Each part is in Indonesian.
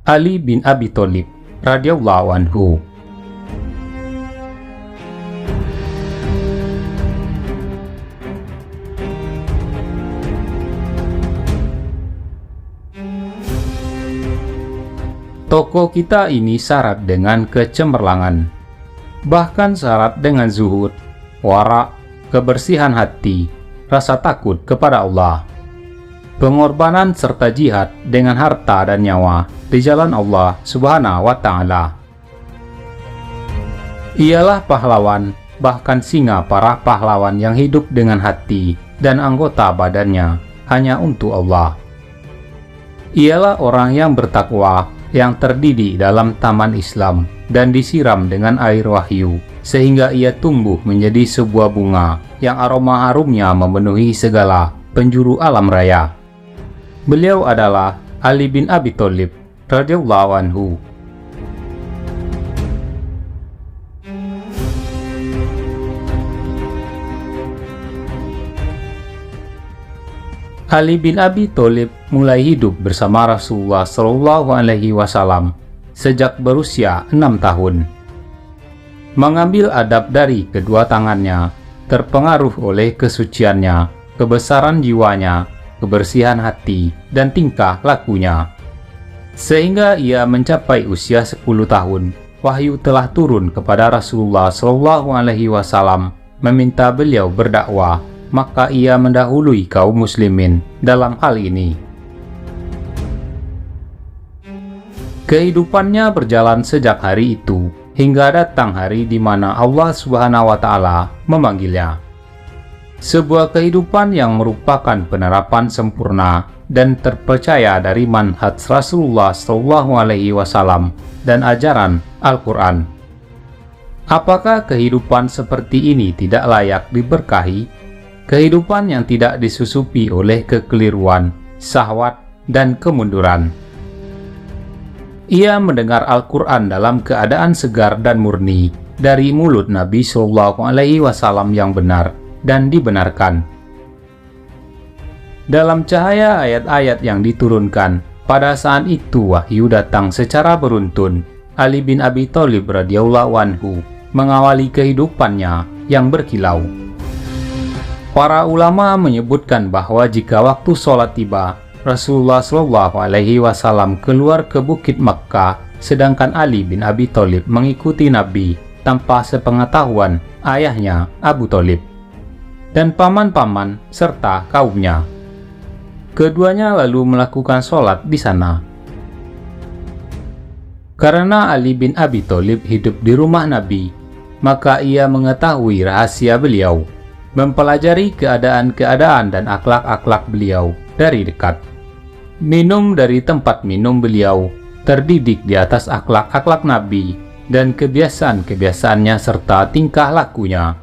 Ali bin Abi Thalib radhiyallahu anhu. Tokoh kita ini syarat dengan kecemerlangan, bahkan syarat dengan zuhud, wara, kebersihan hati, rasa takut kepada Allah, pengorbanan serta jihad dengan harta dan nyawa di jalan Allah Subhanahu wa Ta'ala. Ialah pahlawan, bahkan singa para pahlawan yang hidup dengan hati dan anggota badannya hanya untuk Allah. Ialah orang yang bertakwa, yang terdidik dalam taman Islam dan disiram dengan air wahyu, sehingga ia tumbuh menjadi sebuah bunga yang aroma harumnya memenuhi segala penjuru alam raya. Beliau adalah Ali bin Abi Thalib radhiyallahu anhu. Ali bin Abi Thalib mulai hidup bersama Rasulullah Shallallahu Alaihi Wasallam sejak berusia 6 tahun. Mengambil adab dari kedua tangannya, terpengaruh oleh kesuciannya, kebesaran jiwanya, kebersihan hati, dan tingkah lakunya. Sehingga ia mencapai usia 10 tahun, wahyu telah turun kepada Rasulullah Shallallahu Alaihi Wasallam meminta beliau berdakwah. Maka ia mendahului kaum muslimin dalam hal ini. Kehidupannya berjalan sejak hari itu hingga datang hari di mana Allah Subhanahu wa Ta'ala memanggilnya. Sebuah kehidupan yang merupakan penerapan sempurna dan terpercaya dari manhaj Rasulullah Shallallahu Alaihi Wasallam dan ajaran Al-Quran. Apakah kehidupan seperti ini tidak layak diberkahi? Kehidupan yang tidak disusupi oleh kekeliruan, syahwat, dan kemunduran. Ia mendengar Al-Quran dalam keadaan segar dan murni dari mulut Nabi Shallallahu Alaihi Wasallam yang benar dan dibenarkan. Dalam cahaya ayat-ayat yang diturunkan, pada saat itu wahyu datang secara beruntun. Ali bin Abi Thalib radhiyallahu anhu mengawali kehidupannya yang berkilau. Para ulama menyebutkan bahwa jika waktu sholat tiba, Rasulullah Shallallahu Alaihi Wasallam keluar ke Bukit Makkah, sedangkan Ali bin Abi Thalib mengikuti Nabi tanpa sepengetahuan ayahnya Abu Thalib dan paman-paman serta kaumnya. Keduanya lalu melakukan sholat di sana. Karena Ali bin Abi Thalib hidup di rumah Nabi, maka ia mengetahui rahasia beliau, mempelajari keadaan-keadaan dan akhlak-akhlak beliau dari dekat. Minum dari tempat minum beliau, terdidik di atas akhlak-akhlak Nabi dan kebiasaan-kebiasaannya serta tingkah lakunya.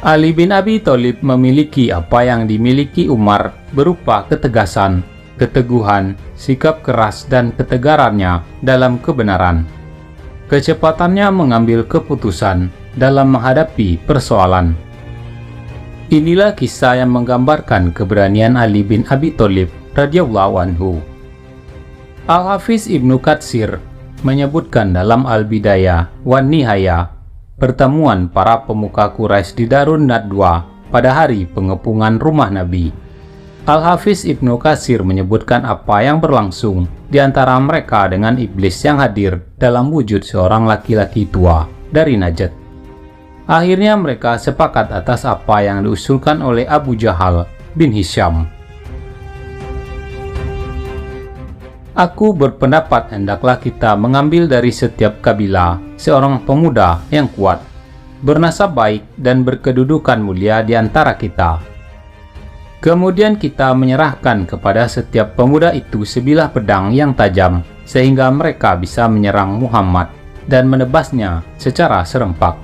Ali bin Abi Thalib memiliki apa yang dimiliki Umar berupa ketegasan, keteguhan, sikap keras dan ketegarannya dalam kebenaran. Kecepatannya mengambil keputusan dalam menghadapi persoalan. Inilah kisah yang menggambarkan keberanian Ali bin Abi Thalib radhiyallahu anhu. Al-Hafiz Ibnu Katsir menyebutkan dalam Al-Bidayah wan Nihayah pertemuan para pemuka Quraisy di Darun Nadwa pada hari pengepungan rumah Nabi. Al-Hafiz Ibnu Katsir menyebutkan apa yang berlangsung di antara mereka dengan iblis yang hadir dalam wujud seorang laki-laki tua dari Najd. Akhirnya mereka sepakat atas apa yang diusulkan oleh Abu Jahal bin Hisham. Aku berpendapat hendaklah kita mengambil dari setiap kabilah seorang pemuda yang kuat, bernasab baik dan berkedudukan mulia di antara kita. Kemudian kita menyerahkan kepada setiap pemuda itu sebilah pedang yang tajam, sehingga mereka bisa menyerang Muhammad dan menebasnya secara serempak.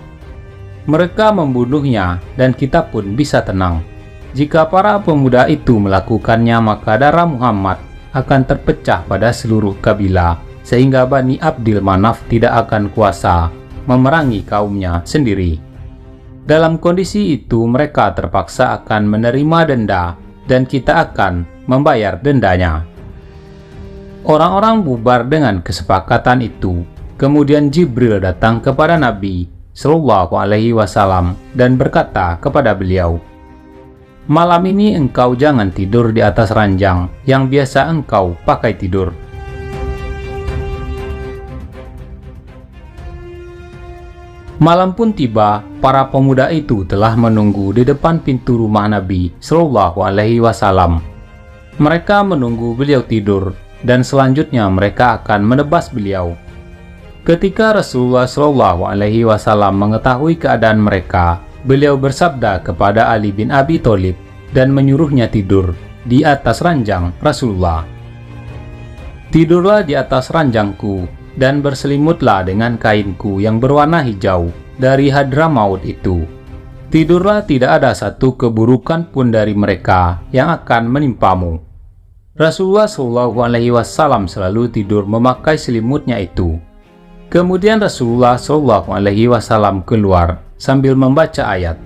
Mereka membunuhnya dan kita pun bisa tenang. Jika para pemuda itu melakukannya, maka darah Muhammad akan terpecah pada seluruh kabilah, sehingga Bani Abdil Manaf tidak akan kuasa memerangi kaumnya sendiri. Dalam kondisi itu mereka terpaksa akan menerima denda dan kita akan membayar dendanya. Orang-orang bubar dengan kesepakatan itu. Kemudian Jibril datang kepada Nabi Shallallahu Alaihi Wasallam dan berkata kepada beliau, "Malam ini engkau jangan tidur di atas ranjang yang biasa engkau pakai tidur." Malam pun tiba, para pemuda itu telah menunggu di depan pintu rumah Nabi Shallallahu Alaihi Wasallam. Mereka menunggu beliau tidur, dan selanjutnya mereka akan menebas beliau. Ketika Rasulullah Shallallahu Alaihi Wasallam mengetahui keadaan mereka, beliau bersabda kepada Ali bin Abi Thalib dan menyuruhnya tidur di atas ranjang Rasulullah. "Tidurlah di atas ranjangku dan berselimutlah dengan kainku yang berwarna hijau dari Hadramaut itu. Tidurlah, tidak ada satu keburukan pun dari mereka yang akan menimpamu." Rasulullah Shallallahu Alaihi Wasallam selalu tidur memakai selimutnya itu. Kemudian Rasulullah Shallallahu Alaihi Wasallam keluar sambil membaca ayat,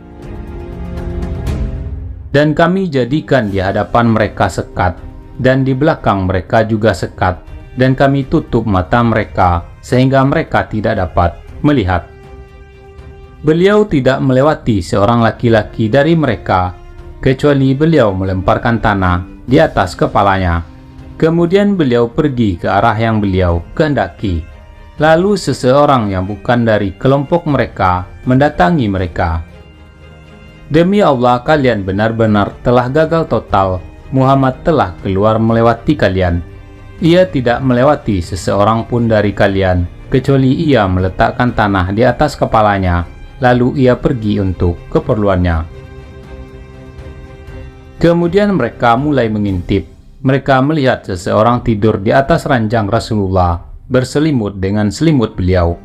"Dan kami jadikan di hadapan mereka sekat, dan di belakang mereka juga sekat, dan kami tutup mata mereka sehingga mereka tidak dapat melihat." Beliau tidak melewati seorang laki-laki dari mereka, kecuali beliau melemparkan tanah di atas kepalanya. Kemudian beliau pergi ke arah yang beliau kehendaki. Lalu seseorang yang bukan dari kelompok mereka mendatangi mereka. "Demi Allah, kalian benar-benar telah gagal total. Muhammad telah keluar melewati kalian. Ia tidak melewati seseorang pun dari kalian, kecuali ia meletakkan tanah di atas kepalanya, lalu ia pergi untuk keperluannya." Kemudian mereka mulai mengintip. Mereka melihat seseorang tidur di atas ranjang Rasulullah berselimut dengan selimut beliau.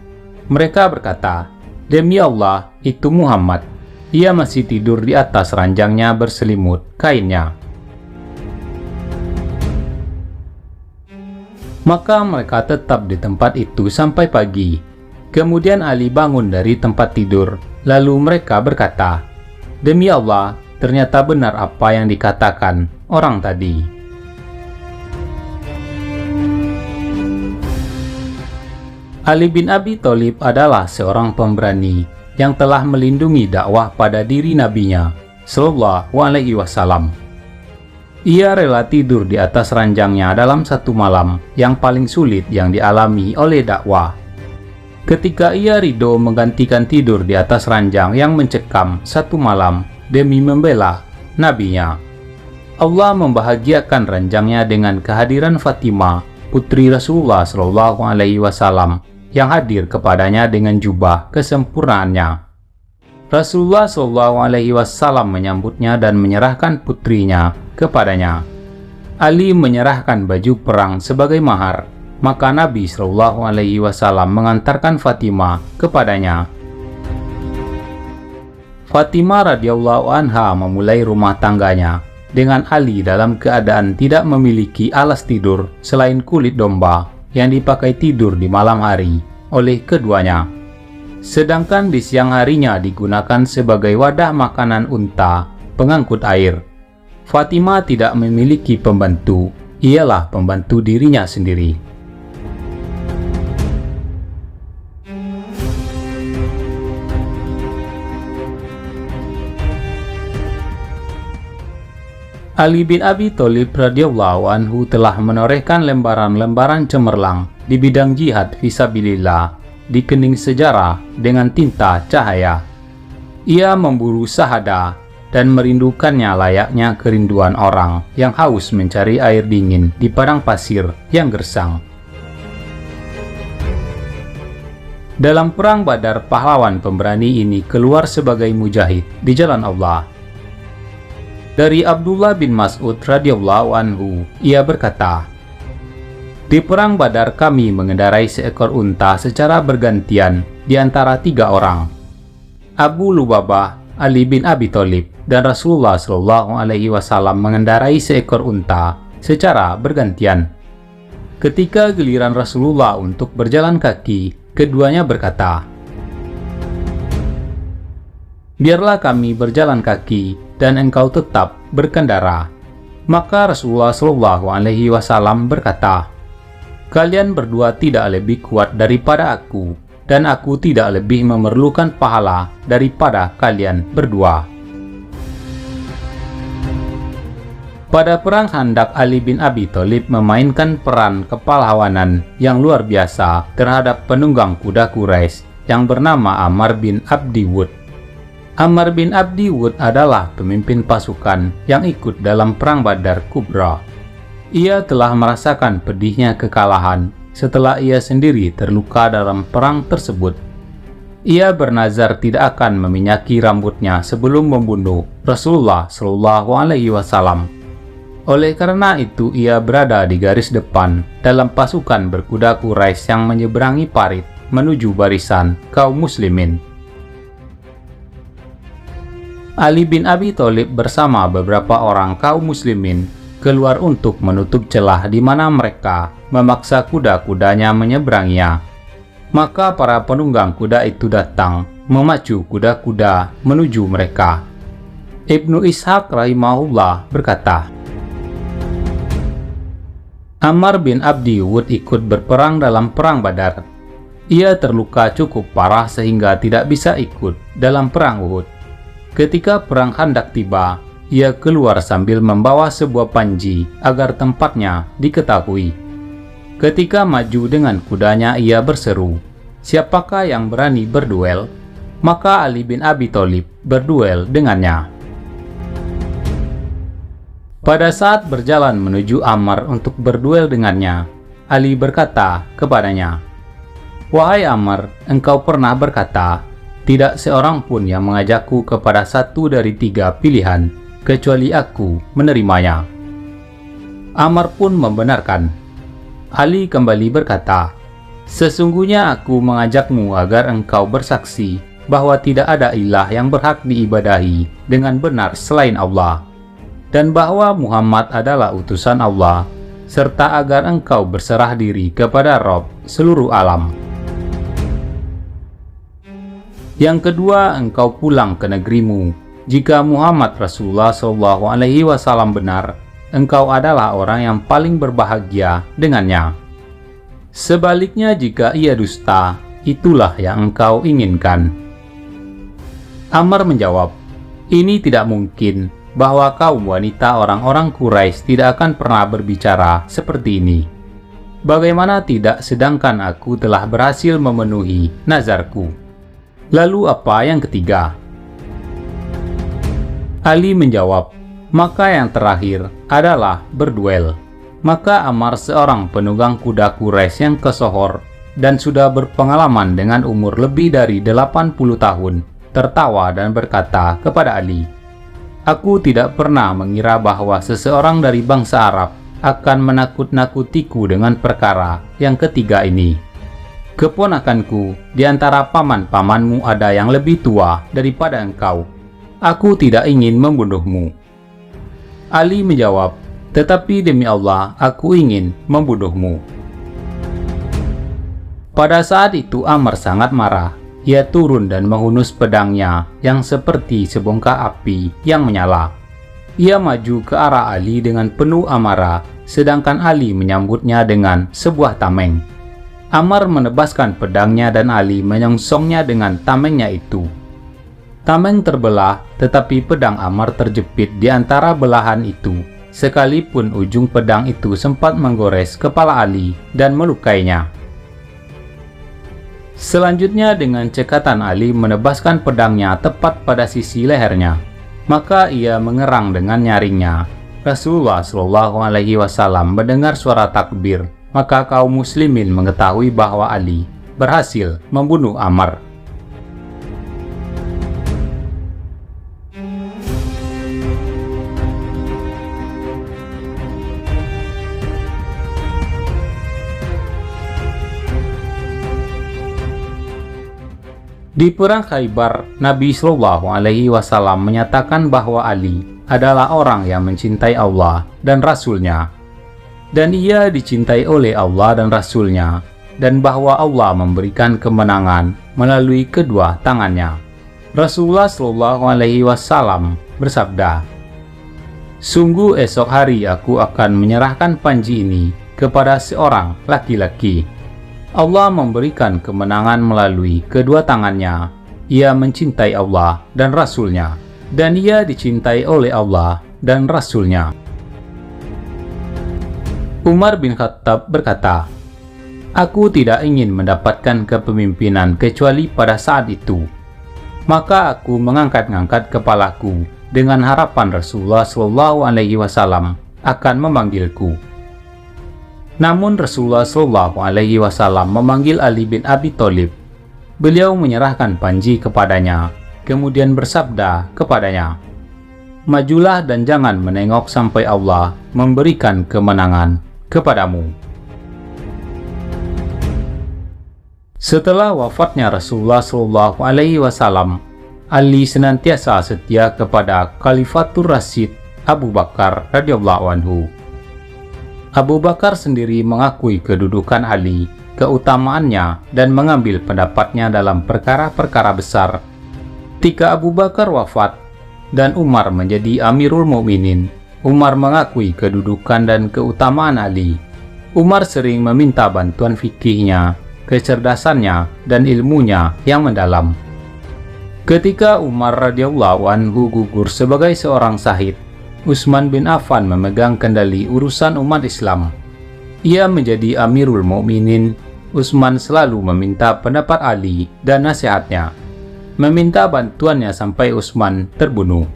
Mereka berkata, "Demi Allah, itu Muhammad. Ia masih tidur di atas ranjangnya berselimut kainnya." Maka mereka tetap di tempat itu sampai pagi. Kemudian Ali bangun dari tempat tidur. Lalu mereka berkata, "Demi Allah, ternyata benar apa yang dikatakan orang tadi." Ali bin Abi Thalib adalah seorang pemberani yang telah melindungi dakwah pada diri nabinya Shallallahu Alaihi Wasallam. Ia rela tidur di atas ranjangnya dalam satu malam yang paling sulit yang dialami oleh dakwah. Ketika ia ridho menggantikan tidur di atas ranjang yang mencekam satu malam demi membela nabinya. Allah membahagiakan ranjangnya dengan kehadiran Fatimah, putri Rasulullah Shallallahu Alaihi Wasallam, yang hadir kepadanya dengan jubah kesempurnaannya. Rasulullah Shallallahu Alaihi Wasallam menyambutnya dan menyerahkan putrinya kepadanya. Ali menyerahkan baju perang sebagai mahar, maka Nabi Shallallahu Alaihi Wasallam mengantarkan Fatimah kepadanya. Fatimah radhiyallahu anha memulai rumah tangganya dengan Ali dalam keadaan tidak memiliki alas tidur selain kulit domba yang dipakai tidur di malam hari oleh keduanya. Sedangkan di siang harinya digunakan sebagai wadah makanan unta pengangkut air. Fatimah tidak memiliki pembantu, ialah pembantu dirinya sendiri. Ali bin Abi Thalib radhiyallahu anhu telah menorehkan lembaran-lembaran cemerlang di bidang jihad fisabilillah di kening sejarah dengan tinta cahaya. Ia memburu sahada dan merindukannya layaknya kerinduan orang yang haus mencari air dingin di padang pasir yang gersang. Dalam perang Badar, pahlawan pemberani ini keluar sebagai mujahid di jalan Allah. Dari Abdullah bin Mas'ud radhiyallahu anhu, ia berkata, "Di perang Badar kami mengendarai seekor unta secara bergantian di antara 3 orang. Abu Lubabah, Ali bin Abi Thalib, dan Rasulullah Shallallahu Alaihi Wasallam mengendarai seekor unta secara bergantian. Ketika giliran Rasulullah untuk berjalan kaki, keduanya berkata, 'Biarlah kami berjalan kaki dan engkau tetap berkendara.' Maka Rasulullah Shallallahu Alaihi Wasallam berkata, Kalian berdua tidak lebih kuat daripada aku, dan aku tidak lebih memerlukan pahala daripada kalian berdua." Pada perang Khandaq, Ali bin Abi Thalib memainkan peran kepahlawanan yang luar biasa terhadap penunggang kuda Quraisy yang bernama Ammar bin Abdi Wud. Ammar bin Abdi Wud adalah pemimpin pasukan yang ikut dalam perang Badar Kubra. Ia telah merasakan pedihnya kekalahan setelah ia sendiri terluka dalam perang tersebut. Ia bernazar tidak akan meminyaki rambutnya sebelum membunuh Rasulullah Shallallahu Alaihi Wasallam. Oleh karena itu, ia berada di garis depan dalam pasukan berkuda Quraisy yang menyeberangi parit menuju barisan kaum muslimin. Ali bin Abi Thalib bersama beberapa orang kaum muslimin keluar untuk menutup celah di mana mereka memaksa kuda-kudanya menyeberanginya. Maka para penunggang kuda itu datang memacu kuda-kuda menuju mereka. Ibnu Ishaq rahimahullah berkata, Ammar bin Abdi Wud ikut berperang dalam perang Badar. Ia terluka cukup parah sehingga tidak bisa ikut dalam perang Uhud. Ketika perang Khandaq tiba, ia keluar sambil membawa sebuah panji agar tempatnya diketahui. Ketika maju dengan kudanya, ia berseru, "Siapakah yang berani berduel?" Maka Ali bin Abi Thalib berduel dengannya. Pada saat berjalan menuju Ammar untuk berduel dengannya, Ali berkata kepadanya, "Wahai Ammar, engkau pernah berkata, tidak seorang pun yang mengajakku kepada satu dari 3 pilihan, kecuali aku menerimanya." Ammar pun membenarkan. Ali kembali berkata, "Sesungguhnya aku mengajakmu agar engkau bersaksi bahwa tidak ada ilah yang berhak diibadahi dengan benar selain Allah, dan bahwa Muhammad adalah utusan Allah, serta agar engkau berserah diri kepada Rabb seluruh alam. Yang kedua, engkau pulang ke negerimu. Jika Muhammad Rasulullah SAW benar, engkau adalah orang yang paling berbahagia dengannya. Sebaliknya, jika ia dusta, itulah yang engkau inginkan." Ammar menjawab, "Ini tidak mungkin, bahwa kaum wanita orang-orang Quraisy tidak akan pernah berbicara seperti ini. Bagaimana tidak, sedangkan aku telah berhasil memenuhi nazarku. Lalu apa yang ketiga?" Ali menjawab, "Maka yang terakhir adalah berduel." Maka Ammar, seorang penunggang kuda Quraisy yang kesohor dan sudah berpengalaman dengan umur lebih dari 80 tahun, tertawa dan berkata kepada Ali, "Aku tidak pernah mengira bahwa seseorang dari bangsa Arab akan menakut-nakutiku dengan perkara yang ketiga ini. Keponakanku, di antara paman-pamanmu ada yang lebih tua daripada engkau. Aku tidak ingin membunuhmu." Ali menjawab, "Tetapi demi Allah, aku ingin membunuhmu." Pada saat itu Ammar sangat marah. Ia turun dan menghunus pedangnya yang seperti sebongkah api yang menyala. Ia maju ke arah Ali dengan penuh amarah, sedangkan Ali menyambutnya dengan sebuah tameng. Ammar menebaskan pedangnya dan Ali menyongsongnya dengan tamengnya itu. Tameng terbelah, tetapi pedang Ammar terjepit di antara belahan itu, sekalipun ujung pedang itu sempat menggores kepala Ali dan melukainya. Selanjutnya, dengan cekatan Ali menebaskan pedangnya tepat pada sisi lehernya. Maka ia mengerang dengan nyaringnya. Rasulullah SAW mendengar suara takbir, maka kaum muslimin mengetahui bahwa Ali berhasil membunuh Ammar. Di perang Khaybar, Nabi SAW menyatakan bahwa Ali adalah orang yang mencintai Allah dan Rasul-Nya, dan ia dicintai oleh Allah dan Rasul-Nya, dan bahwa Allah memberikan kemenangan melalui kedua tangannya. Rasulullah SAW bersabda, "Sungguh esok hari aku akan menyerahkan panji ini kepada seorang laki-laki. Allah memberikan kemenangan melalui kedua tangannya. Ia mencintai Allah dan Rasul-Nya, dan ia dicintai oleh Allah dan Rasul-Nya. Umar bin Khattab berkata, "Aku tidak ingin mendapatkan kepemimpinan kecuali pada saat itu. Maka aku mengangkat-ngangkat kepalaku dengan harapan Rasulullah SAW akan memanggilku. Namun Rasulullah SAW memanggil Ali bin Abi Thalib. Beliau menyerahkan panji kepadanya, kemudian bersabda kepadanya, 'Majulah dan jangan menengok sampai Allah memberikan kemenangan kepadamu.'" Setelah wafatnya Rasulullah SAW, Ali senantiasa setia kepada Khalifatur Rasyid Abu Bakar radhiyallahu anhu. Abu Bakar sendiri mengakui kedudukan Ali, keutamaannya, dan mengambil pendapatnya dalam perkara-perkara besar. Ketika Abu Bakar wafat dan Umar menjadi Amirul Mukminin, Umar mengakui kedudukan dan keutamaan Ali. Umar sering meminta bantuan fikihnya, kecerdasannya, dan ilmunya yang mendalam. Ketika Umar radhiyallahu anhu gugur sebagai seorang syahid, Utsman bin Affan memegang kendali urusan umat Islam. Ia menjadi Amirul Mukminin. Utsman selalu meminta pendapat Ali dan nasihatnya, meminta bantuannya sampai Utsman terbunuh.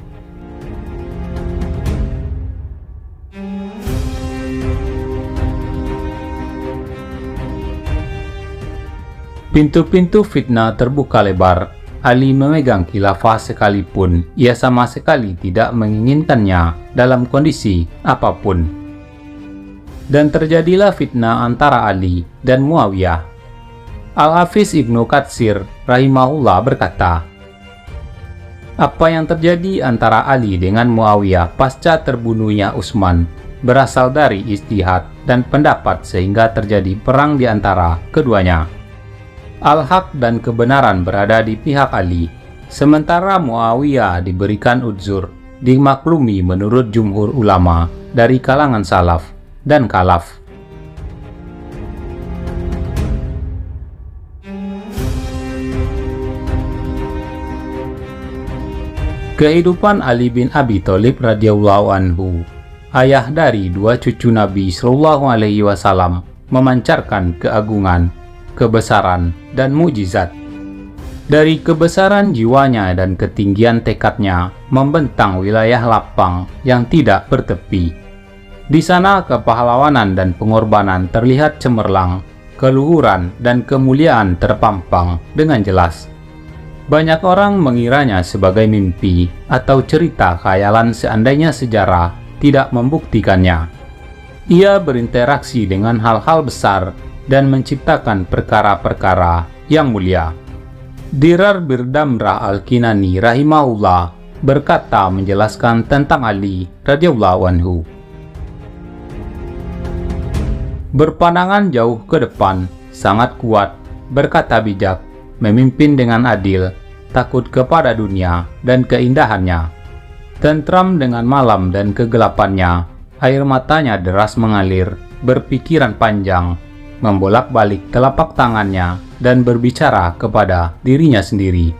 Pintu-pintu fitnah terbuka lebar. Ali memegang khilafah sekalipun ia sama sekali tidak menginginkannya dalam kondisi apapun. Dan terjadilah fitnah antara Ali dan Muawiyah. Al-Hafiz Ibnu Katsir rahimahullah berkata, apa yang terjadi antara Ali dengan Muawiyah pasca terbunuhnya Utsman berasal dari ijtihad dan pendapat sehingga terjadi perang di antara keduanya. Al-Haq dan kebenaran berada di pihak Ali, sementara Muawiyah diberikan uzur, dimaklumi menurut jumhur ulama dari kalangan salaf dan khalaf. Kehidupan Ali bin Abi Thalib radhiyallahu anhu, ayah dari dua cucu Nabi Shallallahu Alaihi Wasallam, memancarkan keagungan, kebesaran, dan mukjizat. Dari kebesaran jiwanya dan ketinggian tekadnya membentang wilayah lapang yang tidak bertepi. Di sana kepahlawanan dan pengorbanan terlihat cemerlang, keluhuran dan kemuliaan terpampang dengan jelas. Banyak orang mengiranya sebagai mimpi atau cerita khayalan seandainya sejarah tidak membuktikannya. Ia berinteraksi dengan hal-hal besar dan menciptakan perkara-perkara yang mulia. Dirar Birdamrah Al-Kinani rahimahullah berkata menjelaskan tentang Ali radhiyallahu anhu. Berpandangan jauh ke depan, sangat kuat, berkata bijak, memimpin dengan adil, takut kepada dunia dan keindahannya, tentram dengan malam dan kegelapannya, air matanya deras mengalir, berpikiran panjang, membolak-balik telapak tangannya, dan berbicara kepada dirinya sendiri.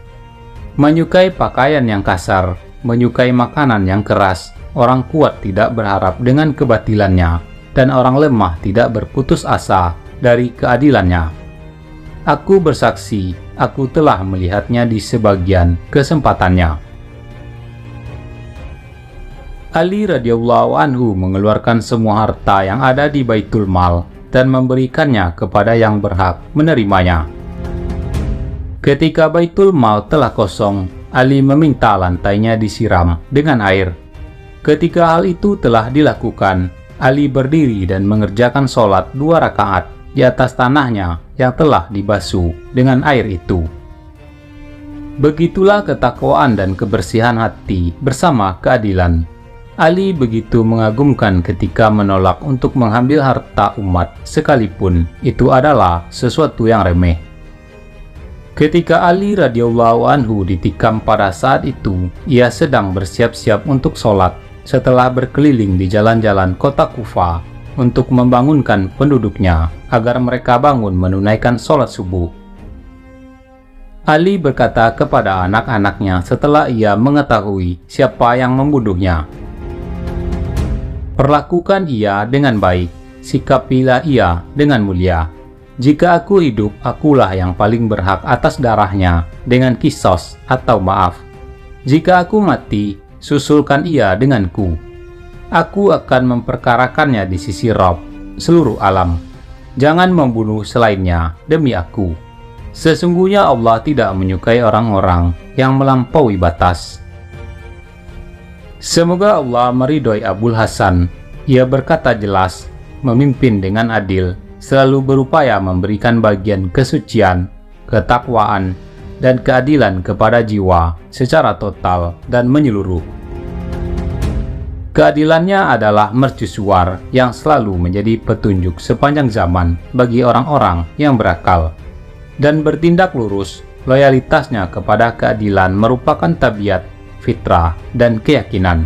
Menyukai pakaian yang kasar, menyukai makanan yang keras, orang kuat tidak berharap dengan kebatilannya, dan orang lemah tidak berputus asa dari keadilannya. Aku bersaksi, aku telah melihatnya di sebagian kesempatannya. Ali radhiyallahu anhu mengeluarkan semua harta yang ada di Baitul Mal dan memberikannya kepada yang berhak menerimanya. Ketika Baitul Mal telah kosong, Ali meminta lantainya disiram dengan air. Ketika hal itu telah dilakukan, Ali berdiri dan mengerjakan sholat 2 rakaat di atas tanahnya yang telah dibasuh dengan air itu. Begitulah ketakwaan dan kebersihan hati bersama keadilan. Ali begitu mengagumkan ketika menolak untuk mengambil harta umat sekalipun itu adalah sesuatu yang remeh. Ketika Ali radhiyallahu anhu ditikam pada saat itu, ia sedang bersiap-siap untuk sholat. Setelah berkeliling di jalan-jalan kota Kufa, untuk membangunkan penduduknya agar mereka bangun menunaikan sholat subuh. Ali berkata kepada anak-anaknya setelah ia mengetahui siapa yang membunuhnya, "Perlakukan ia dengan baik, sikapilah ia dengan mulia. Jika aku hidup, akulah yang paling berhak atas darahnya dengan kisos atau maaf. Jika aku mati, susulkan ia denganku. Aku akan memperkarakannya di sisi Rabb seluruh alam. Jangan membunuh selainnya demi aku. Sesungguhnya Allah tidak menyukai orang-orang yang melampaui batas." Semoga Allah meridhoi Abul Hasan. Ia berkata jelas, memimpin dengan adil, selalu berupaya memberikan bagian kesucian, ketakwaan, dan keadilan kepada jiwa secara total dan menyeluruh. Keadilannya adalah mercusuar yang selalu menjadi petunjuk sepanjang zaman bagi orang-orang yang berakal. Dan bertindak lurus, loyalitasnya kepada keadilan merupakan tabiat, fitrah, dan keyakinan.